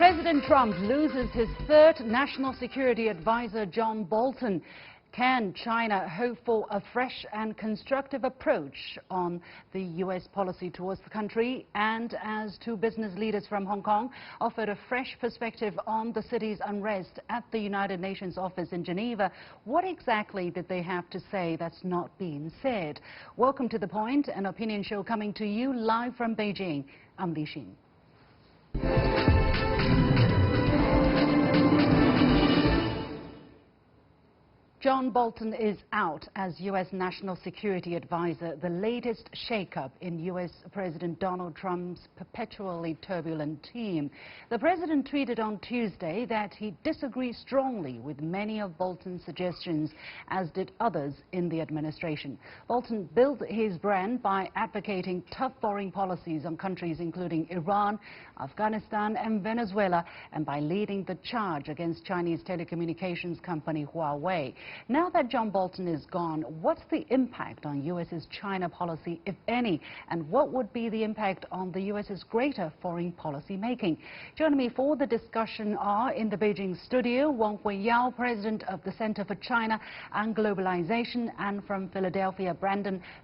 President Trump loses his third national security advisor, John Bolton. Can China hope for a fresh and constructive approach on the U.S. policy towards the country? And as two business leaders from Hong Kong offered a fresh perspective on the city's unrest at the United Nations office in Geneva, what exactly did they have to say that's not being said? Welcome to The Point, an opinion show coming to you live from Beijing. I'm Li Xin. John Bolton is out as U.S. National Security Advisor, the latest shakeup in U.S. President Donald Trump's perpetually turbulent team. The president tweeted on Tuesday that he disagrees strongly with many of Bolton's suggestions, as did others in the administration. Bolton built his brand by advocating tough foreign policies on countries including Iran, Afghanistan and Venezuela, and by leading the charge against Chinese telecommunications company Huawei. Now that John Bolton is gone, what's the impact on U.S.'s China policy, if any, and what would be the impact on the U.S.'s greater foreign policy making? Joining me for the discussion are, in the Beijing studio, Wang Huiyao, president of the Center for China and Globalization, and from Philadelphia,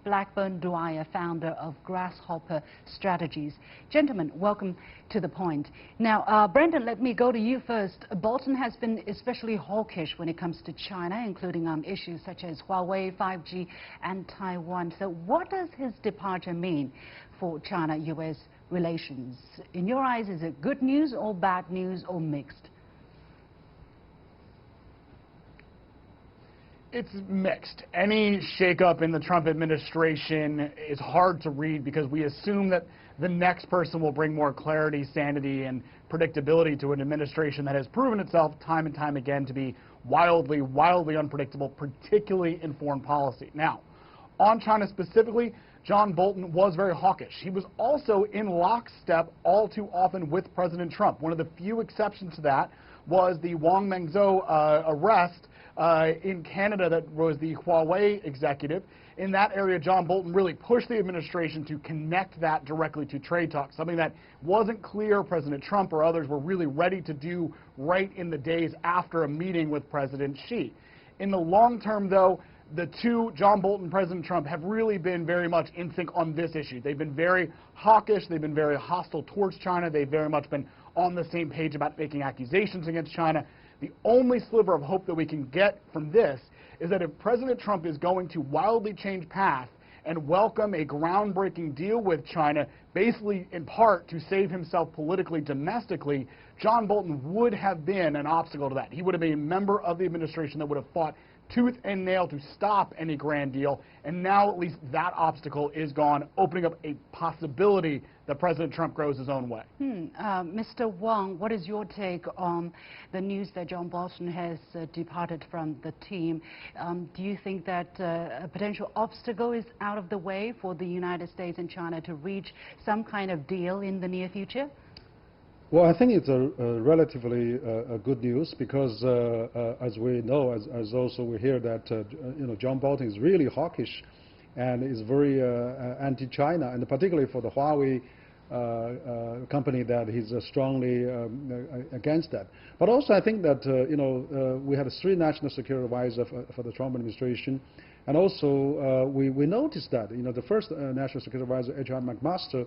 Blackburn-Dwyer, founder of Grasshopper Strategies. Gentlemen, welcome to The Point. Now, Brendan, let me go to you first. Bolton has been especially hawkish when it comes to China, including on issues such as Huawei, 5G and Taiwan. So what does his departure mean for China-U.S. relations? In your eyes, is it good news or bad news or mixed? It's mixed. Any shakeup in the Trump administration is hard to read because we assume that the next person will bring more clarity, sanity, and predictability to an administration that has proven itself time and time again to be wildly unpredictable, particularly in foreign policy. Now, on China specifically, John Bolton was very hawkish. He was also in lockstep all too often with President Trump. One of the few exceptions to that was the Wang Huiyao arrest in Canada that was the Huawei executive. In that area, John Bolton really pushed the administration to connect that directly to trade talks, something that wasn't clear President Trump or others were really ready to do right in the days after a meeting with President Xi. In the long term, though, the two, John Bolton and President Trump, have really been very much in sync on this issue. They've been very hawkish. They've been very hostile towards China. They've very much been on the same page about making accusations against China. The only sliver of hope that we can get from this is that if President Trump is going to wildly change path and welcome a groundbreaking deal with China, basically in part to save himself politically domestically, John Bolton would have been an obstacle to that. He would have been a member of the administration that would have fought tooth and nail to stop any grand deal, and now at least that obstacle is gone, opening up a possibility that President Trump grows his own way. Mr. Wang, what is your take on the news that John Bolton has departed from the team? Do you think that a potential obstacle is out of the way for the United States and China to reach some kind of deal in the near future? Well, I think it's a relatively good news because, as we know, as also we hear that John Bolton is really hawkish and is very anti-China, and particularly for the Huawei company, that he's strongly against that. But also, I think that we had 3 national security advisors for the Trump administration, and also we noticed that the first national security advisor, H.R. McMaster,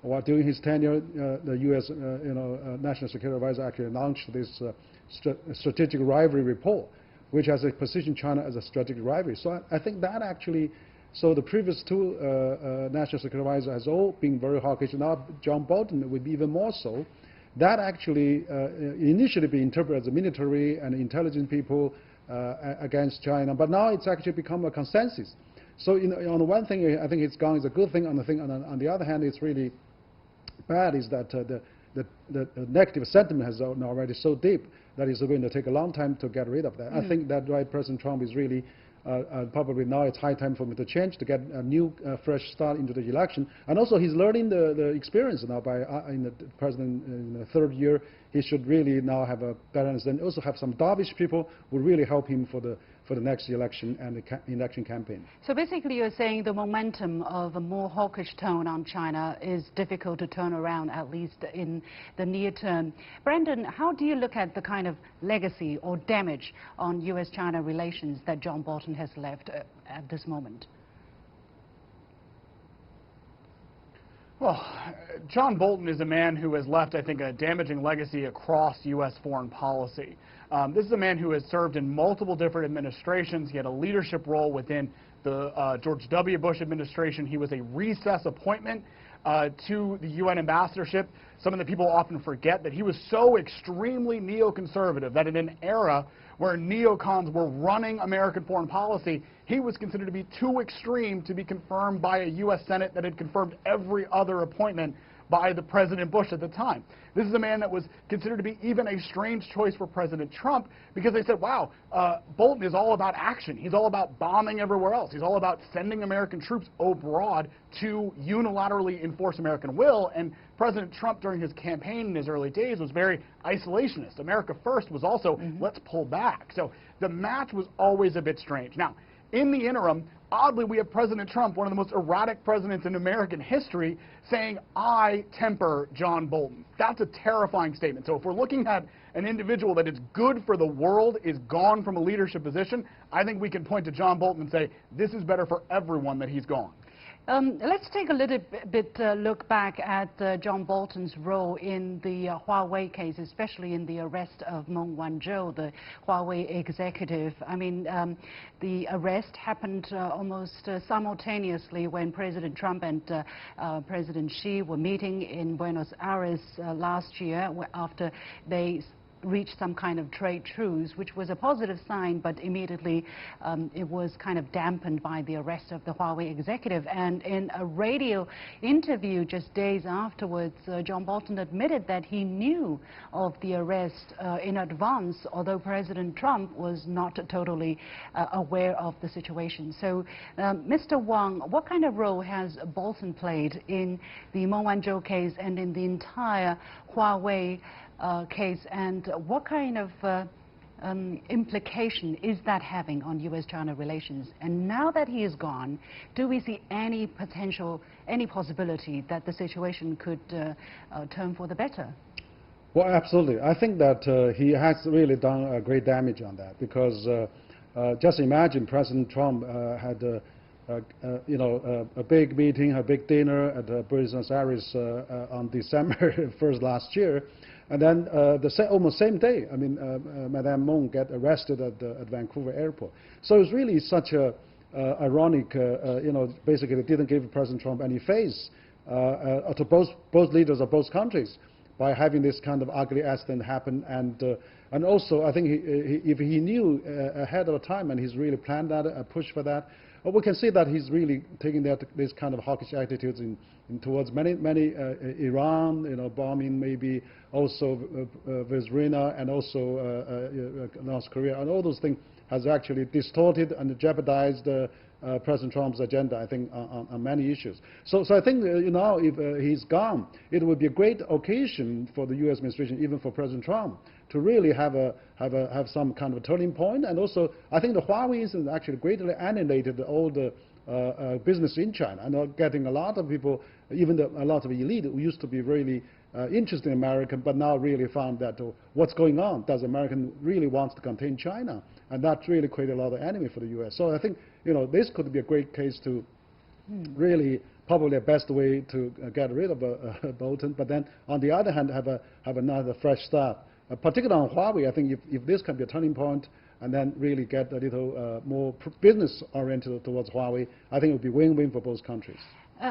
while during his tenure, the U.S. National Security Advisor actually launched this strategic rivalry report, which has positioned China as a strategic rivalry. So I think that actually, so the previous 2 National Security Advisors has all been very hawkish. Now John Bolton would be even more so. That actually initially be interpreted as a military and intelligence people against China, but now it's actually become a consensus. So on the one thing, I think it's gone is a good thing. On the other hand, it's really bad is that the negative sentiment has already so deep that it's going to take a long time to get rid of that. I think that why President Trump is really probably now it's high time for him to change, to get a new fresh start into the election. And also he's learning the experience now by in the president in the 3rd year. He should really now have a better understanding. Also have some dovish people who really help him for for the next election and the election campaign. So basically you're saying the momentum of a more hawkish tone on China is difficult to turn around, at least in the near term. Brendan, how do you look at the kind of legacy or damage on US-China relations that John Bolton has left at this moment? Well, John Bolton is a man who has left, I think, a damaging legacy across U.S. foreign policy. This is a man who has served in multiple different administrations. He had a leadership role within the George W. Bush administration. He was a recess appointment to the UN ambassadorship. Some of the people often forget that he was so extremely neoconservative that in an era where neocons were running American foreign policy, he was considered to be too extreme to be confirmed by a U.S. Senate that had confirmed every other appointment by the President Bush at the time. This is a man that was considered to be even a strange choice for President Trump because they said, wow, Bolton is all about action. He's all about bombing everywhere else. He's all about sending American troops abroad to unilaterally enforce American will. And President Trump, during his campaign in his early days, was very isolationist. America First was also, let's pull back. So the match was always a bit strange. Now, in the interim, oddly, we have President Trump, one of the most erratic presidents in American history, saying, I temper John Bolton. That's a terrifying statement. So if we're looking at an individual that is good for the world, is gone from a leadership position, I think we can point to John Bolton and say, this is better for everyone that he's gone. Let's take a little bit look back at John Bolton's role in the Huawei case, especially in the arrest of Meng Wanzhou, the Huawei executive. I mean, the arrest happened almost simultaneously when President Trump and President Xi were meeting in Buenos Aires last year after they reached some kind of trade truce, which was a positive sign, but immediately it was kind of dampened by the arrest of the Huawei executive. And in a radio interview just days afterwards, John Bolton admitted that he knew of the arrest in advance, although President Trump was not totally aware of the situation. So, Mr. Wang, what kind of role has Bolton played in the Meng Wanzhou case and in the entire Huawei case, and what kind of implication is that having on U.S.-China relations? And now that he is gone, do we see any possibility that the situation could turn for the better? Well, absolutely. I think that he has really done great damage on that because just imagine President Trump had a big meeting, a big dinner at Buenos Aires on December 1st last year. And then almost same day, I mean, Madame Meng get arrested at Vancouver airport. So it's really such a ironic, basically didn't give President Trump any face to both leaders of both countries by having this kind of ugly accident happen. And also, I think if he knew ahead of time and he's really planned that, pushed for that, we can see that he's really taking this kind of hawkish attitudes towards many Iran, bombing maybe also Venezuela and also North Korea, and all those things has actually distorted and jeopardized President Trump's agenda, I think, on many issues. So I think if he's gone, it would be a great occasion for the U.S. administration, even for President Trump, to really have some kind of a turning point. And also, I think the Huawei incident actually greatly annihilated all the business in China, and getting a lot of people, even a lot of elite who used to be really interested in America, but now really found that what's going on? Does America really wants to contain China? And that really created a lot of enemy for the U.S. So I think this could be a great case to really probably a best way to get rid of Bolton. But then on the other hand, have another fresh start. Particularly on Huawei, I think if this can be a turning point, and then really get a little more business-oriented towards Huawei, I think it would be win-win for both countries.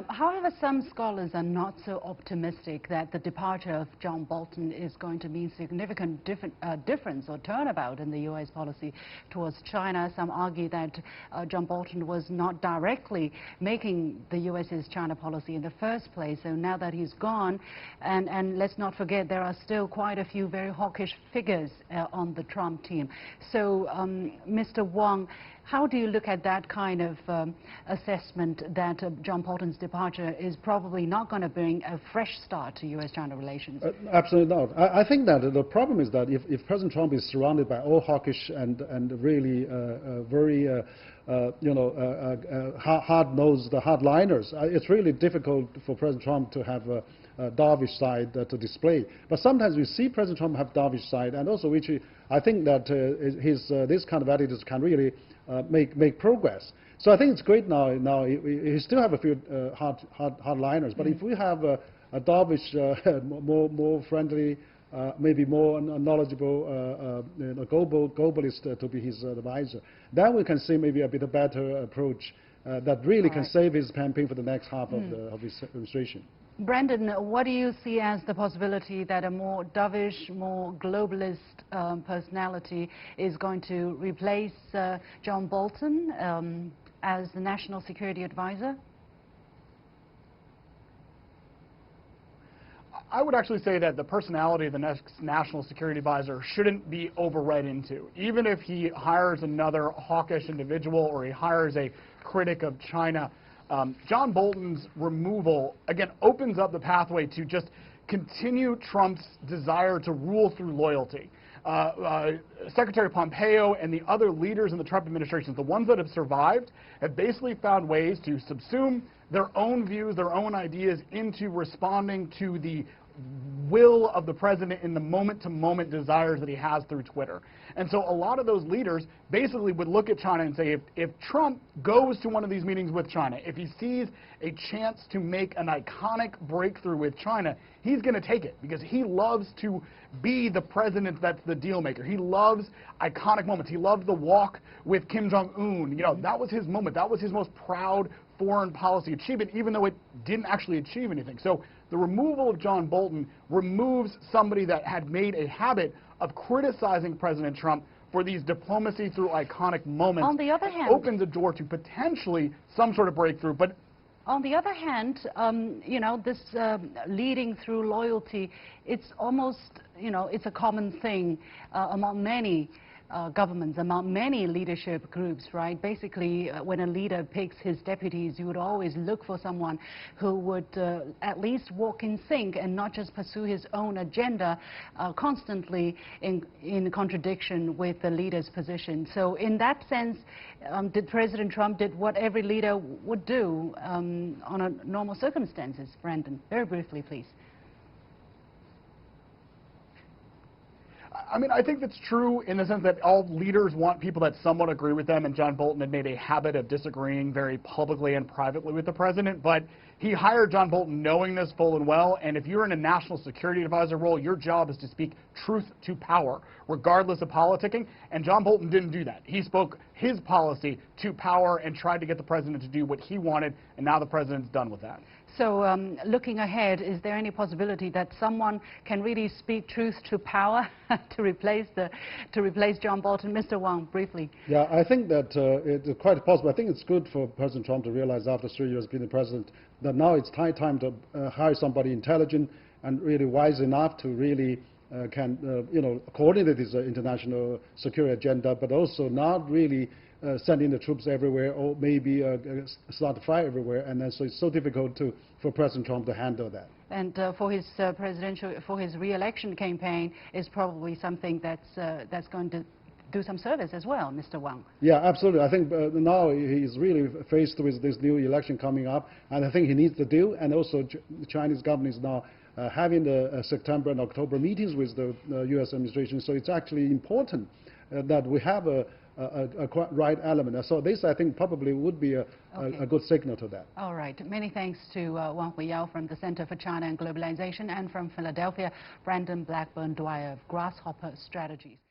However, some scholars are not so optimistic that the departure of John Bolton is going to mean significant difference or turnabout in the U.S. policy towards China. Some argue that John Bolton was not directly making the U.S.'s China policy in the first place. So now that he's gone, and let's not forget there are still quite a few very hawkish figures on the Trump team. So, Mr. Wang, How do you look at that kind of assessment that John Bolton's departure is probably not going to bring a fresh start to U.S.-China relations? Absolutely not. I think that the problem is that if President Trump is surrounded by all hawkish and really very hard-nosed hardliners, it's really difficult for President Trump to have a dovish side to display. But sometimes we see President Trump have dovish side, and also which I think that this kind of attitudes can really make progress. So I think it's great now. He still have a few hardliners, but if we have a dovish, more friendly, maybe more knowledgeable globalist to be his advisor, then we can see maybe a bit better approach that really can save his campaign for the next half of his administration. Brandon, what do you see as the possibility that a more dovish, more globalist personality is going to replace John Bolton as the National Security Advisor? I would actually say that the personality of the next National Security Advisor shouldn't be overread into. Even if he hires another hawkish individual or he hires a critic of China, John Bolton's removal, again, opens up the pathway to just continue Trump's desire to rule through loyalty. Secretary Pompeo and the other leaders in the Trump administration, the ones that have survived, have basically found ways to subsume their own views, their own ideas into responding to the will of the president in the moment-to-moment desires that he has through Twitter. And so a lot of those leaders basically would look at China and say, if Trump goes to one of these meetings with China, if he sees a chance to make an iconic breakthrough with China, he's going to take it because he loves to be the president that's the deal maker. He loves iconic moments. He loved the walk with Kim Jong-un. You know, that was his moment. That was his most proud foreign policy achievement, even though it didn't actually achieve anything. So the removal of John Bolton removes somebody that had made a habit of criticizing President Trump for these diplomacy through iconic moments. On the other hand, opens a door to potentially some sort of breakthrough. But on the other hand, you know, this leading through loyalty, it's almost, you know, it's a common thing among many governments, among many leadership groups, right? Basically, when a leader picks his deputies, you would always look for someone who would at least walk in sync and not just pursue his own agenda constantly in contradiction with the leader's position. So in that sense, did President Trump did what every leader would do on a normal circumstances? Brandon, very briefly, please. I mean, I think that's true in the sense that all leaders want people that somewhat agree with them, and John Bolton had made a habit of disagreeing very publicly and privately with the president. But he hired John Bolton knowing this full and well, and if you're in a national security advisor role, your job is to speak truth to power, regardless of politicking, and John Bolton didn't do that. He spoke his policy to power and tried to get the president to do what he wanted, and now the president's done with that. So looking ahead, is there any possibility that someone can really speak truth to power to replace John Bolton? Mr. Wang, briefly. Yeah, I think that it's quite possible. I think it's good for President Trump to realize after 3 years being the president that now it's time to hire somebody intelligent and really wise enough to really coordinate his international security agenda, but also not really sending the troops everywhere or maybe start a fire everywhere, and then so it's so difficult for President Trump to handle that. And for his re-election campaign is probably something that's going to do some service as well, Mr. Wang. Yeah, absolutely. I think now he's really faced with this new election coming up, and I think he needs to do. And also, the Chinese government is now having the September and October meetings with the U.S. administration. So it's actually important that we have a right element. So this, I think, probably would be a good signal to that. All right. Many thanks to Wang Huiyao from the Center for China and Globalization, and from Philadelphia, Brandon Blackburn-Dwyer of Grasshopper Strategies.